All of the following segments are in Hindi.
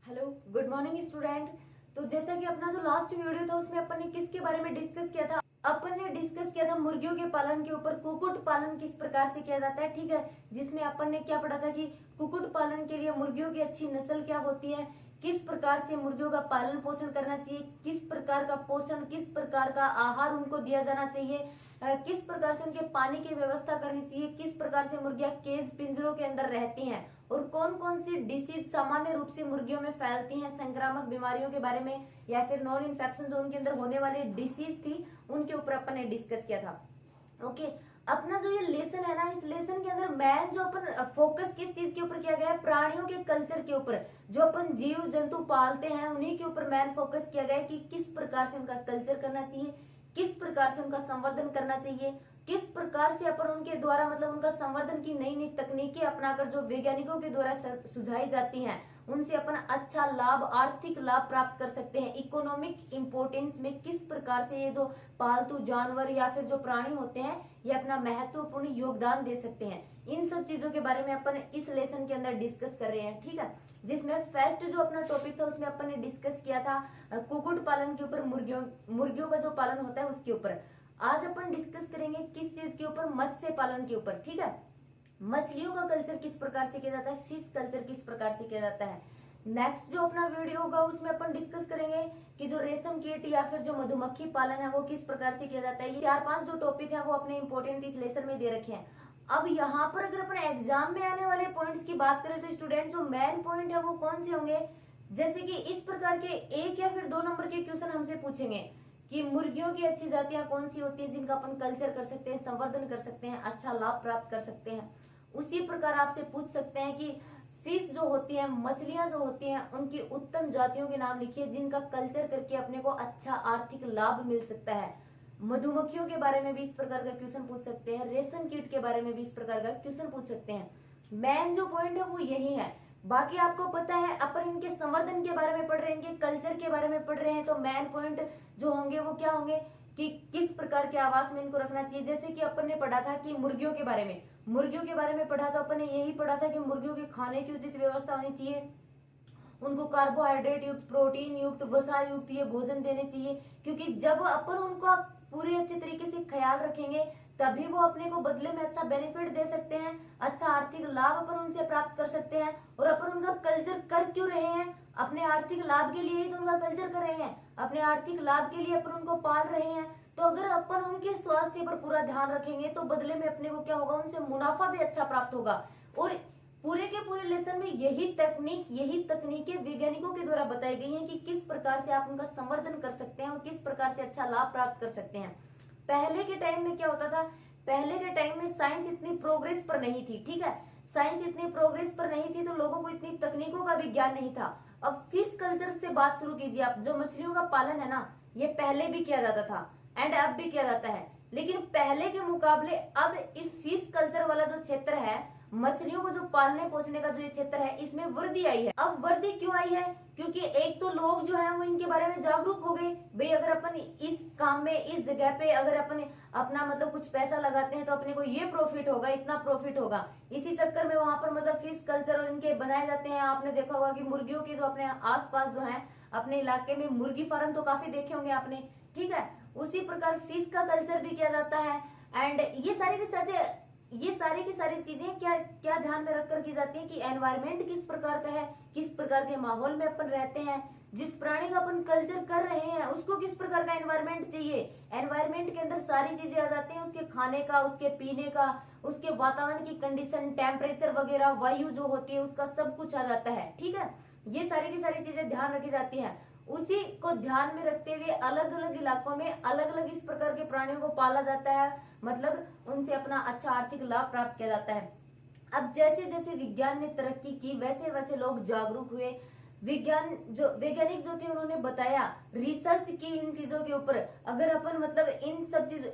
Hello, good morning student. तो जैसा कि अपना जो लास्ट वीडियो था उसमें अपन ने किसके बारे में डिस्कस किया था? अपन ने डिस्कस किया था मुर्गियों के पालन के ऊपर, कुक्कुट पालन किस प्रकार से किया जाता है। ठीक है, जिसमें अपन ने क्या पढ़ा था कि कुक्कुट पालन के लिए मुर्गियों की अच्छी नस्ल क्या होती है, किस प्रकार से मुर्गियों का पालन पोषण करना चाहिए, किस प्रकार का पोषण, किस प्रकार का आहार उनको दिया जाना चाहिए, किस प्रकार से उनके पानी की व्यवस्था करनी चाहिए, किस प्रकार से मुर्गियां केज पिंजरों के अंदर रहती हैं और कौन कौन सी डिसीज सामान्य रूप से मुर्गियों में फैलती हैं, संक्रामक बीमारियों के बारे में या फिर नॉन इन्फेक्शन जो उनके अंदर होने वाली डिसीज थी उनके ऊपर अपन ने डिस्कस किया था। ओके, अपना जो ये लेसन है ना, इस लेसन के अंदर मैन जो अपन फोकस किस चीज के ऊपर किया गया है, प्राणियों के कल्चर के ऊपर। जो अपन जीव जंतु पालते हैं उन्हीं के ऊपर मैन फोकस किया गया है कि किस प्रकार से उनका कल्चर करना चाहिए, किस प्रकार से उनका संवर्धन करना चाहिए, किस प्रकार से अपन उनके द्वारा मतलब उनका संवर्धन की नई नई तकनीकें अपनाकर जो वैज्ञानिकों के द्वारा सुझाई जाती हैं उनसे अपन अच्छा लाभ, आर्थिक लाभ प्राप्त कर सकते हैं। इकोनॉमिक इंपोर्टेंस में किस प्रकार से ये जो पालतू जानवर या फिर जो प्राणी होते हैं ये अपना महत्वपूर्ण योगदान दे सकते हैं, इन सब चीजों के बारे में अपन इस लेसन के अंदर डिस्कस कर रहे हैं। ठीक है, जिसमें फर्स्ट जो अपना टॉपिक था उसमें अपन ने डिस्कस किया था कुक्कुट पालन के ऊपर, मुर्गियों का जो पालन होता है उसके ऊपर। आज अपन डिस्कस करेंगे किस चीज के ऊपर, मत्स्य पालन के ऊपर। ठीक है, मछलियों का कल्चर किस प्रकार से किया जाता है, फिश कल्चर किस प्रकार से किया जाता है। नेक्स्ट जो अपना वीडियो होगा उसमें अपन डिस्कस करेंगे कि जो रेशम कीट या फिर जो मधुमक्खी पालन है वो किस प्रकार से किया जाता है। ये 4-5 जो टॉपिक है वो अपने इंपॉर्टेंट इस लेसन में दे रखे हैं। अब यहाँ पर अगर अपन एग्जाम में आने वाले पॉइंट्स की बात करें तो स्टूडेंट जो मेन पॉइंट है वो कौन से होंगे, जैसे कि इस प्रकार के 1 या फिर 2 नंबर के क्वेश्चन हमसे पूछेंगे कि मुर्गियों की अच्छी जातियां कौन सी होती हैं जिनका अपन कल्चर कर सकते हैं, संवर्धन कर सकते हैं, अच्छा लाभ प्राप्त कर सकते हैं। उसी प्रकार आपसे पूछ सकते हैं कि फिश जो होती है, मछलियां जो होती हैं, उनकी उत्तम जातियों के नाम लिखिए जिनका कल्चर करके अपने को अच्छा आर्थिक लाभ मिल सकता है। मधुमक्खियों के बारे में भी इस प्रकार का क्वेश्चन पूछ सकते हैं, रेशम कीट के बारे में भी इस प्रकार का क्वेश्चन पूछ सकते हैं। मेन जो पॉइंट है वो यही है। बाकी आपको पता है अपन इनके संवर्धन के बारे में पढ़ रहे हैं, इनके कल्चर के बारे में पढ़ रहे हैं, तो मेन पॉइंट जो होंगे वो क्या होंगे कि किस प्रकार के आवास में इनको रखना चाहिए। जैसे कि अपन ने पढ़ा था कि मुर्गियों के बारे में, पढ़ा था अपन ने, यही पढ़ा था कि मुर्गियों के खाने की उचित व्यवस्था होनी चाहिए, उनको कार्बोहाइड्रेट युक्त, प्रोटीन युक्त, वसा युक्त ये भोजन देने चाहिए, क्योंकि जब अपन उनको पूरे अच्छे तरीके से ख्याल रखेंगे तभी वो अपने को बदले में अच्छा बेनिफिट दे सकते हैं, अच्छा आर्थिक लाभ अपन उनसे प्राप्त कर सकते हैं। और अपन उनका कल्चर कर क्यों रहे हैं, अपने आर्थिक लाभ के लिए ही तो उनका कल्चर कर रहे हैं, अपने आर्थिक लाभ के लिए अपन उनको पाल रहे हैं। तो अगर अपन उनके स्वास्थ्य पर पूरा ध्यान रखेंगे तो बदले में अपने को क्या होगा, उनसे मुनाफा भी अच्छा प्राप्त होगा। और पूरे के पूरे लेसन में यही तकनीकें वैज्ञानिकों के द्वारा बताई गई हैं कि किस प्रकार से आप उनका संवर्धन कर सकते हैं और किस प्रकार से अच्छा लाभ प्राप्त कर सकते हैं। पहले के टाइम में क्या होता था, पहले के टाइम में साइंस इतनी प्रोग्रेस पर नहीं थी। ठीक है, साइंस इतनी प्रोग्रेस पर नहीं थी तो लोगों को इतनी तकनीकों का भी ज्ञान नहीं था। अब फिश कल्चर से बात शुरू कीजिए आप, जो मछलियों का पालन है ना ये पहले भी किया जाता था एंड अब भी किया जाता है, लेकिन पहले के मुकाबले अब इस फिश कल्चर वाला जो क्षेत्र है, मछलियों को जो पालने पोसने का जो ये क्षेत्र है, इसमें वृद्धि आई है। अब वृद्धि क्यों आई है, क्योंकि एक तो लोग जो है वो इनके बारे में जागरूक हो गए। भाई अगर अपन इस काम में, इस जगह पे अगर अपन अपना मतलब कुछ पैसा लगाते हैं तो अपने को ये प्रॉफिट होगा, इतना प्रॉफिट होगा। इसी चक्कर में वहां पर मतलब फिश कल्चर और इनके बनाए जाते हैं। आपने देखा होगा कि मुर्गियों के जो अपने आसपास जो है अपने इलाके में मुर्गी फार्म तो काफी देखे होंगे आपने। ठीक है, उसी प्रकार फिश का कल्चर भी किया जाता है। एंड ये सारी की सारी चीजें क्या क्या ध्यान में रखकर की जाती है कि एनवायरमेंट किस प्रकार का है, किस प्रकार के माहौल में अपन रहते हैं, जिस प्राणी का अपन कल्चर कर रहे हैं उसको किस प्रकार का एनवायरमेंट चाहिए। एनवायरमेंट के अंदर सारी चीजें आ जाती हैं, उसके खाने का, उसके पीने का, उसके वातावरण की कंडीशन, टेम्परेचर वगैरह, वायु जो होती है उसका सब कुछ आ जाता है। ठीक है, ये सारी की सारी चीजें ध्यान रखी जाती है। उसी को ध्यान में रखते हुए अलग अलग इलाकों में अलग अलग इस प्रकार के प्राणियों को पाला जाता है, मतलब उनसे अपना अच्छा आर्थिक लाभ प्राप्त किया जाता है। अब जैसे जैसे विज्ञान ने तरक्की की वैसे वैसे लोग जागरूक हुए। वैज्ञानिक जो थे उन्होंने बताया, रिसर्च की इन चीजों के ऊपर। अगर अपन मतलब इन सब चीज,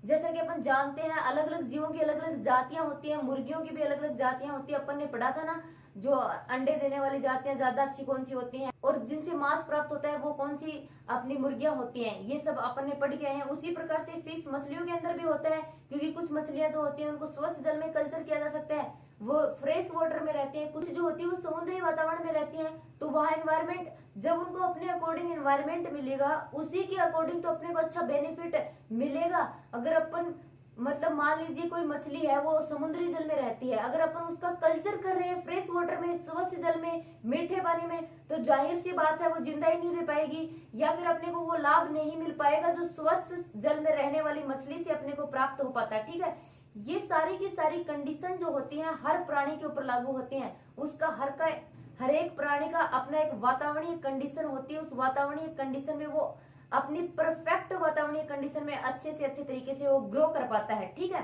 जैसा कि अपन जानते हैं अलग अलग जीवों की अलग अलग जातियां होती हैं, मुर्गियों की भी अलग अलग जातियां होती है, अपन ने पढ़ा था ना। जो अंडे देने वाली जातियां ज्यादा अच्छी कौन सी होती हैं, और जिनसे मांस प्राप्त होता है वो कौन सी अपनी मुर्गियां होती हैं, ये सब अपन ने पढ़ के आए हैं। उसी प्रकार से फिश मछलियों के अंदर भी होता है, क्योंकि कुछ मछलियां जो होती हैं उनको स्वच्छ जल में कल्चर किया जा सकता है, वो फ्रेश वाटर में रहती हैं। कुछ जो होती है वो समुद्री वातावरण में रहती हैं, तो वहाँ एनवायरमेंट जब उनको अपने अकॉर्डिंग एनवायरमेंट मिलेगा, उसी के अकॉर्डिंग तो अपने को अच्छा बेनिफिट मिलेगा। अगर अपन मतलब मान लीजिए कोई मछली है वो समुद्री जल में रहती है, अगर अपन उसका कल्चर कर रहे हैं फ्रेश वाटर में, स्वच्छ जल में, मीठे पानी में, तो जाहिर सी बात है वो जिंदा ही नहीं रह पाएगी, या फिर अपने को वो लाभ नहीं मिल पाएगा जो स्वच्छ जल में रहने वाली मछली से अपने को प्राप्त हो पाता है। ठीक है, ये सारी की सारी कंडीशन जो होती हैं हर प्राणी के ऊपर लागू होती हैं। उसका हर एक प्राणी का अपना एक वातावरणीय कंडीशन होती है, उस वातावरणीय कंडीशन में वो अपनी परफेक्ट वातावरणीय कंडीशन में अच्छे से अच्छे तरीके से वो ग्रो कर पाता है। ठीक है,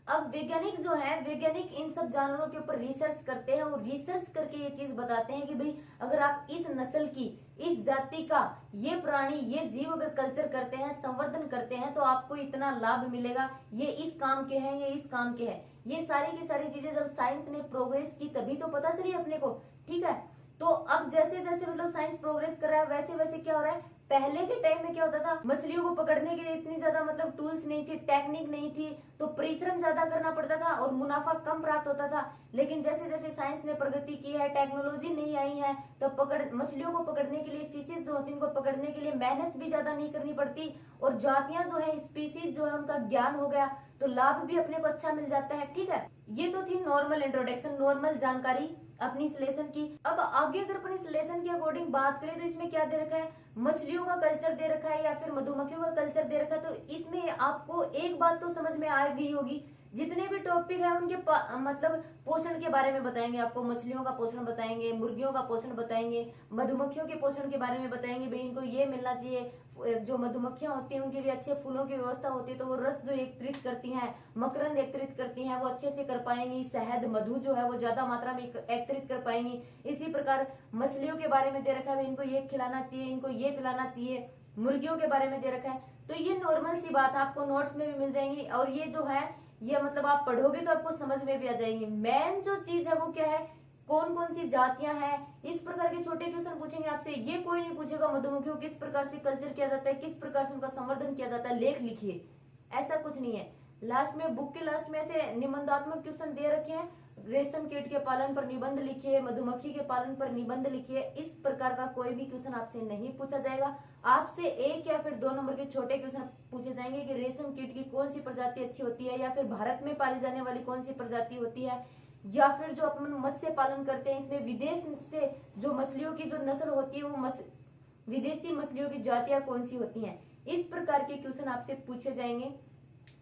अब वैज्ञानिक जो है, वैज्ञानिक इन सब जानवरों के ऊपर रिसर्च करते हैं और रिसर्च करके ये चीज बताते हैं कि भाई अगर आप इस नस्ल की, इस जाति का ये प्राणी, ये जीव अगर कल्चर करते हैं, संवर्धन करते हैं, तो आपको इतना लाभ मिलेगा, ये इस काम के हैं, ये इस काम के हैं। ये सारी की सारी चीजें जब साइंस ने प्रोग्रेस की तभी तो पता चली अपने को। ठीक है, तो अब जैसे जैसे मतलब साइंस प्रोग्रेस कर रहा है वैसे वैसे क्या हो रहा है, पहले के टाइम में क्या होता था, मछलियों को पकड़ने के लिए इतनी ज्यादा मतलब टूल्स नहीं थी, टेक्निक नहीं थी, तो परिश्रम ज्यादा करना पड़ता था और मुनाफा कम प्राप्त होता था। लेकिन जैसे जैसे साइंस ने प्रगति की है, टेक्नोलॉजी नहीं आई है, तो मछलियों को पकड़ने के लिए, फिशेज जो होती है उनको पकड़ने के लिए मेहनत भी ज्यादा नहीं करनी पड़ती, और जातियां जो है, स्पीसीज जो है, उनका ज्ञान हो गया, तो लाभ भी अपने को अच्छा मिल जाता है। ठीक है, ये तो थी नॉर्मल इंट्रोडक्शन, नॉर्मल जानकारी अपनी इस लेसन की। अब आगे अगर अपन इस लेसन के अकॉर्डिंग बात करें तो इसमें क्या दे रखा है, मछलियों का कल्चर दे रखा है या फिर मधुमक्खियों का कल्चर दे रखा है। तो इसमें आपको एक बात तो समझ में आ गई होगी, जितने भी टॉपिक है उनके मतलब पोषण के बारे में बताएंगे आपको। मछलियों का पोषण बताएंगे, मुर्गियों का पोषण बताएंगे, मधुमक्खियों के पोषण के बारे में बताएंगे, भाई इनको ये मिलना चाहिए। जो मधुमक्खियां होती हैं उनके लिए अच्छे फूलों की व्यवस्था होती है, तो वो रस जो एकत्रित करती हैं, मकरंद एकत्रित करती हैं, वो अच्छे से कर पाएंगी। शहद, मधु जो है वो ज्यादा मात्रा में एकत्रित कर पाएंगी। इसी प्रकार मछलियों के बारे में दे रखा है, इनको ये खिलाना चाहिए, इनको ये पिलाना चाहिए। मुर्गियों के बारे में दे रखा है, तो ये नॉर्मल सी बात आपको नोट्स में भी मिल जाएंगी, और ये जो है ये मतलब आप पढ़ोगे तो आपको समझ में भी आ जाएंगी। मेन जो चीज है वो क्या है, कौन कौन सी जातियां हैं, इस प्रकार के छोटे क्वेश्चन पूछेंगे आपसे। ये कोई नहीं पूछेगा मधुमक्खियों किस प्रकार से कल्चर किया जाता है, किस प्रकार से उनका संवर्धन किया जाता है, लेख लिखिए, ऐसा कुछ नहीं है। लास्ट में, बुक के लास्ट में ऐसे निबंधात्मक क्वेश्चन दे रखे हैं, रेशम कीट के पालन पर निबंध लिखिए, मधुमक्खी के पालन पर निबंध लिखिए। इस प्रकार का कोई भी क्वेश्चन आपसे नहीं पूछा जाएगा। आपसे 1 या फिर 2 नंबर के छोटे क्वेश्चन पूछे जाएंगे कि रेशम कीट की कौन सी प्रजाति अच्छी होती है, या फिर भारत में पाली जाने वाली कौन सी प्रजाति होती है, या फिर जो अपन मत्स्य पालन करते हैं इसमें विदेश से जो मछलियों की जो नस्ल होती है वो विदेशी मछलियों की जातियां कौन सी होती हैं। इस प्रकार के क्वेश्चन आपसे पूछे जाएंगे।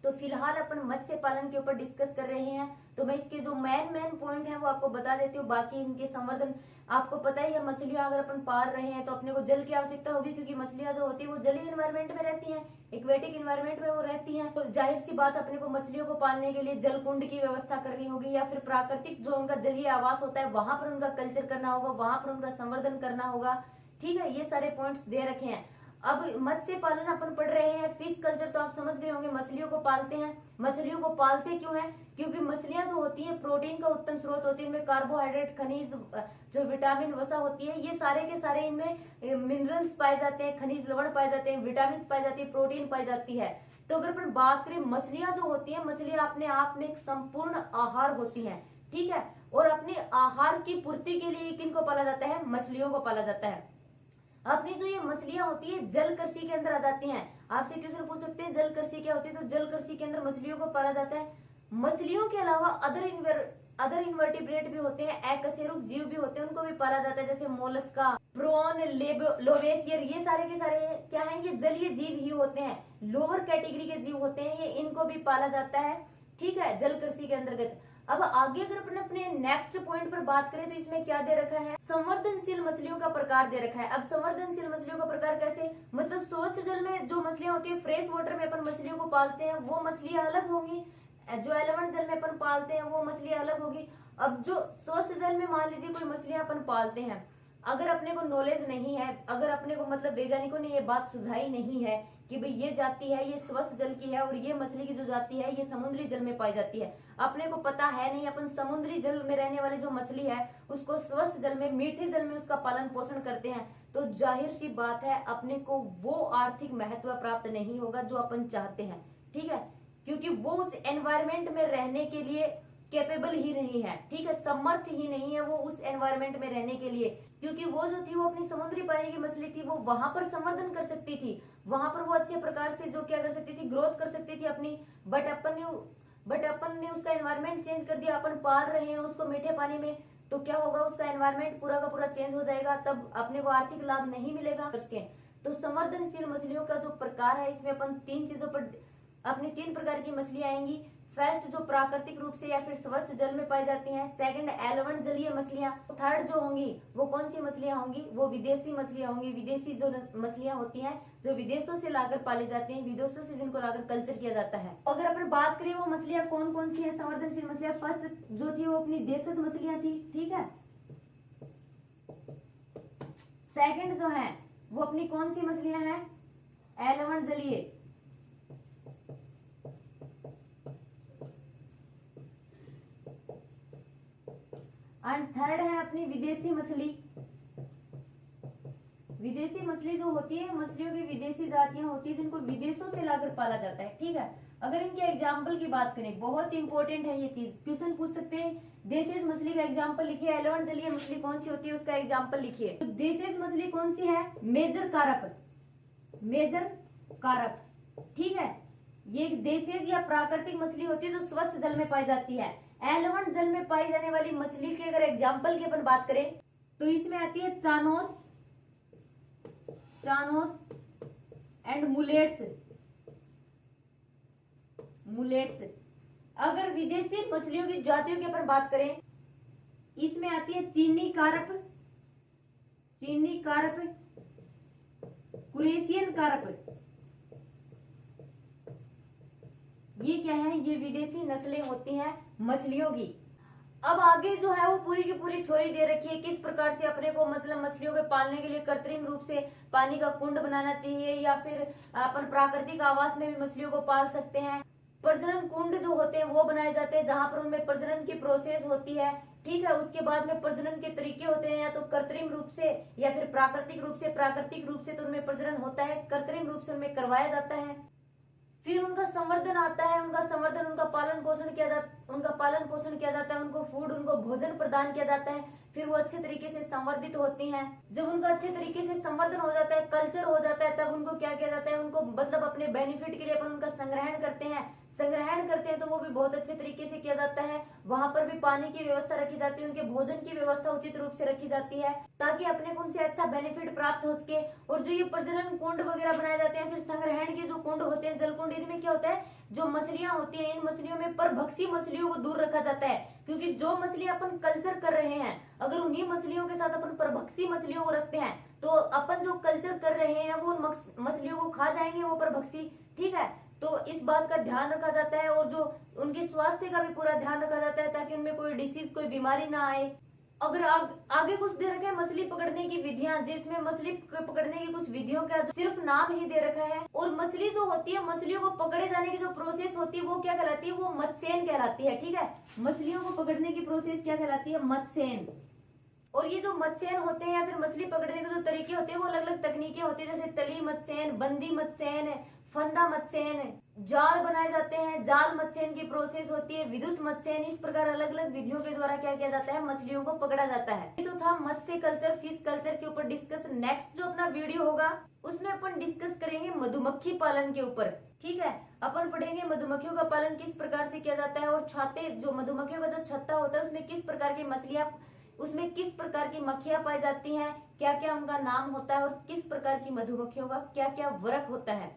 तो फिलहाल अपन मत्स्य पालन के ऊपर डिस्कस कर रहे हैं, तो मैं इसके जो मेन पॉइंट है वो आपको बता देती हूँ। बाकी इनके संवर्धन आपको पता ही है, मछलियां अगर अपन पाल रहे हैं तो अपने को जल की आवश्यकता होगी, क्योंकि मछलियां जो होती है वो जलीय एनवायरमेंट में रहती हैं, एक्वेटिक एनवायरमेंट में वो रहती हैं। तो जाहिर सी बात अपने को मछलियों को पालने के लिए जल कुंड की व्यवस्था करनी होगी, या फिर प्राकृतिक जो उनका जलीय आवास होता है वहां पर उनका कल्चर करना होगा, वहां पर उनका संवर्धन करना होगा। ठीक है, ये सारे पॉइंट्स दे रखे हैं। अब मत्स्य पालन अपन पढ़ रहे हैं, फिश कल्चर तो आप समझ गए होंगे, मछलियों को पालते हैं। मछलियों को पालते क्यों है, क्योंकि मछलियां जो होती हैं प्रोटीन का उत्तम स्रोत होती है, इनमें कार्बोहाइड्रेट, खनिज, जो विटामिन, वसा होती है, ये सारे के सारे इनमें मिनरल्स पाए जाते हैं, खनिज लवण पाए जाते हैं, विटामिन पाई जाती है, प्रोटीन पाई जाती है। तो अगर अपन बात करें मछलियां जो होती है, मछलियां अपने आप में एक संपूर्ण आहार होती है। ठीक है, और अपने आहार की पूर्ति के लिए किनको पाला जाता है, मछलियों को पाला जाता है। अपनी जो ये मछलियां होती है जल कृषि के अंदर आ जाती हैं। आपसे क्वेश्चन पूछ सकते हैं जल कृषि क्या होती है, तो जल कृषि के अंदर मछलियों को पाला जाता है। मछलियों के अलावा अदर इन्वर्टिब्रेट भी होते हैं, अकशेरुक जीव भी होते हैं, उनको भी पाला जाता है, जैसे मोलस्का, प्रॉन, लोवेसियर, ये सारे के सारे क्या है, ये जलीय जीव ही होते हैं, लोअर कैटेगरी के जीव होते हैं, ये इनको भी पाला जाता है। ठीक है, जल कृषि के अंतर्गत। अब आगे अगर अपन अपने नेक्स्ट पॉइंट पर बात करें तो इसमें क्या दे रखा है, संवर्धनशील मछलियों का प्रकार दे रखा है। अब संवर्धनशील मछलियों का प्रकार कैसे, मतलब स्वच्छ जल में जो मछलियां होती है, फ्रेश वाटर में अपन मछलियों को पालते हैं, वो मछलियां अलग होंगी। जो एलिमेंट जल में अपन पालते हैं वो मछलियां अलग होगी। अब जो स्वच्छ जल में मान लीजिए कोई मछलियां अपन पालते हैं, अगर अपने को नॉलेज नहीं है, अगर अपने को मतलब वैज्ञानिकों ने ये बात सुझाई नहीं है कि कि भाई ये जाति है ये स्वच्छ जल की है और ये मछली की जो जाति है ये समुद्री जल में पाई जाती है। अपने को पता है नहीं, अपन समुद्री जल में रहने वाली जो मछली है उसको स्वच्छ जल में, मीठे जल में उसका पालन पोषण करते हैं, तो जाहिर सी बात है अपने को वो आर्थिक महत्व प्राप्त नहीं होगा जो अपन चाहते हैं। ठीक है, क्योंकि वो उस एनवायरमेंट में रहने के लिए कैपेबल ही नहीं है। ठीक है, समर्थ ही नहीं है वो उस एनवायरमेंट में रहने के लिए, क्योंकि वो जो थी वो अपनी समुद्री पानी की मछली थी, वो वहां पर संवर्धन कर सकती थी, वहां पर वो अच्छे प्रकार से जो क्या कर सकती थी, ग्रोथ कर सकती थी अपनी। बट अपन ने उसका एनवायरमेंट चेंज कर दिया, अपन पाल रहे हैं उसको मीठे पानी में, तो क्या होगा, उसका एनवायरमेंट पूरा का पूरा चेंज हो जाएगा, तब अपने को आर्थिक लाभ नहीं मिलेगा। तो संवर्धनशील मछलियों का जो प्रकार है, इसमें अपन तीन चीजों पर अपनी तीन प्रकार की मछलियां आएंगी। फर्स्ट जो प्राकृतिक रूप से या फिर स्वच्छ जल में पाई जाती हैं, सेकंड एलवण जलीय मछलियां, थर्ड जो होंगी वो कौन सी मछलियां होंगी, वो विदेशी मछलियां होंगी। विदेशी जो मछलियां होती हैं जो विदेशों से लाकर पाली जाती हैं, विदेशों से जिनको लाकर कल्चर किया जाता है। अगर अपन बात करें वो मछलियां कौन कौन सी है संवर्धनशील मछलियां, फर्स्ट जो थी वो अपनी देशज मछलियां थी। ठीक है, सेकंड जो है वो अपनी कौन सी मछलियां हैं, एलवण जलीय, एंड थर्ड है अपनी विदेशी मछली। विदेशी मछली जो होती है, मछलियों की विदेशी जातियां होती है जिनको विदेशों से लाकर पाला जाता है। ठीक है, अगर इनके एग्जाम्पल की बात करें, बहुत इंपॉर्टेंट है ये चीज, क्वेश्चन पूछ सकते हैं। देशज मछली का एग्जाम्पल लिखिए, एलवण जलीय मछली कौन सी होती है उसका एग्जाम्पल लिखिए। तो देशज मछली कौन सी है, मेजर कारप, मेजर कारप। ठीक है, ये देशज या प्राकृतिक मछली होती है जो स्वच्छ जल में पाई जाती है। एलवण जल में पाई जाने वाली मछली के अगर एग्जाम्पल की अपन बात करें तो इसमें आती है चानोस, चानोस एंड मुलेट्स, मुलेट्स। अगर विदेशी मछलियों की जातियों की अपन बात करें, इसमें आती है चीनी कार्प, चीनी कार्प, कुरेशियन कार्प। ये क्या है, ये विदेशी नस्लें होती हैं मछलियों की। अब आगे जो है वो पूरी की पूरी थ्योरी दे रखी है किस प्रकार से अपने को मतलब मछलियों के पालने के लिए कृत्रिम रूप से पानी का कुंड बनाना चाहिए या फिर अपन प्राकृतिक आवास में भी मछलियों को पाल सकते हैं। प्रजनन कुंड जो होते हैं वो बनाए जाते हैं जहां पर उनमें प्रजनन की प्रोसेस होती है। ठीक है, उसके बाद में प्रजनन के तरीके होते हैं या तो कृत्रिम रूप से या फिर प्राकृतिक रूप से। प्राकृतिक रूप से तो उनमें प्रजनन होता है, कृत्रिम रूप से उनमें करवाया जाता है। फिर उनका संवर्धन आता है, उनका संवर्धन, उनका पालन पोषण किया जाता है, उनको फूड, उनको भोजन प्रदान किया जाता है, फिर वो अच्छे तरीके से संवर्धित होती हैं। जब उनका अच्छे तरीके से संवर्धन हो जाता है, कल्चर हो जाता है, तब उनको क्या किया जाता है, उनको मतलब अपने बेनिफिट के लिए अपन उनका संग्रहण करते हैं तो वो भी बहुत अच्छे तरीके से किया जाता है। वहां पर भी पानी की व्यवस्था रखी जाती है, उनके भोजन की व्यवस्था उचित रूप से रखी जाती है ताकि अपने को उनसे अच्छा बेनिफिट प्राप्त हो सके। और जो ये प्रजनन कुंड वगैरह बनाए जाते हैं, फिर संग्रहण के जो कुंड होते हैं, जल कुंड, इनमें क्या होता है, जो मछलियां होती हैं इन मछलियों में परभक्षी मछलियों को दूर रखा जाता है, क्योंकि जो मछली अपन कल्चर कर रहे हैं अगर उन्हीं मछलियों के साथ अपन परभक्षी मछलियों को रखते हैं तो अपन जो कल्चर कर रहे हैं वो उन मछलियों को खा जाएंगे वो परभक्षी। ठीक है, तो इस बात का ध्यान रखा जाता है और जो उनके स्वास्थ्य का भी पूरा ध्यान रखा जाता है ताकि उनमें कोई डिसीज, कोई बीमारी ना आए। अगर आगे कुछ दे रखे हैं मछली पकड़ने की विधियां, जिसमें मछली पकड़ने की कुछ विधियों का सिर्फ नाम ही दे रखा है। और मछली जो होती है, मछलियों को पकड़े जाने की जो प्रोसेस होती है वो क्या कहलाती है, वो मत्स्यन कहलाती है। ठीक है, मछलियों को पकड़ने की प्रोसेस क्या कहलाती है, मत्स्यन। और ये जो मत्स्यन होते हैं या फिर मछली पकड़ने के जो तरीके होते हैं वो अलग अलग तकनीकें होती है, जैसे तली मत्स्यन, बंदी मत्स्यन, फंदा मत्स्यन, जाल बनाए जाते हैं, जाल मत्स्यन की प्रोसेस होती है, विद्युत मत्स्यन। इस प्रकार अलग अलग विधियों के द्वारा क्या किया जाता है, मछलियों को पकड़ा जाता है। ये तो था मत्स्य कल्चर, फिश कल्चर के ऊपर डिस्कस। नेक्स्ट जो अपना वीडियो होगा उसमें अपन डिस्कस करेंगे मधुमक्खी पालन के ऊपर। ठीक है, अपन पढ़ेंगे मधुमक्खियों का पालन किस प्रकार से किया जाता है और छत्ते, जो मधुमक्खियों का जो छत्ता होता है उसमें किस प्रकार की मछलियां, उसमें किस प्रकार की मक्खियां पाई जाती हैं, क्या क्या उनका नाम होता है और किस प्रकार की मधुमक्खियों का क्या क्या वर्क होता है।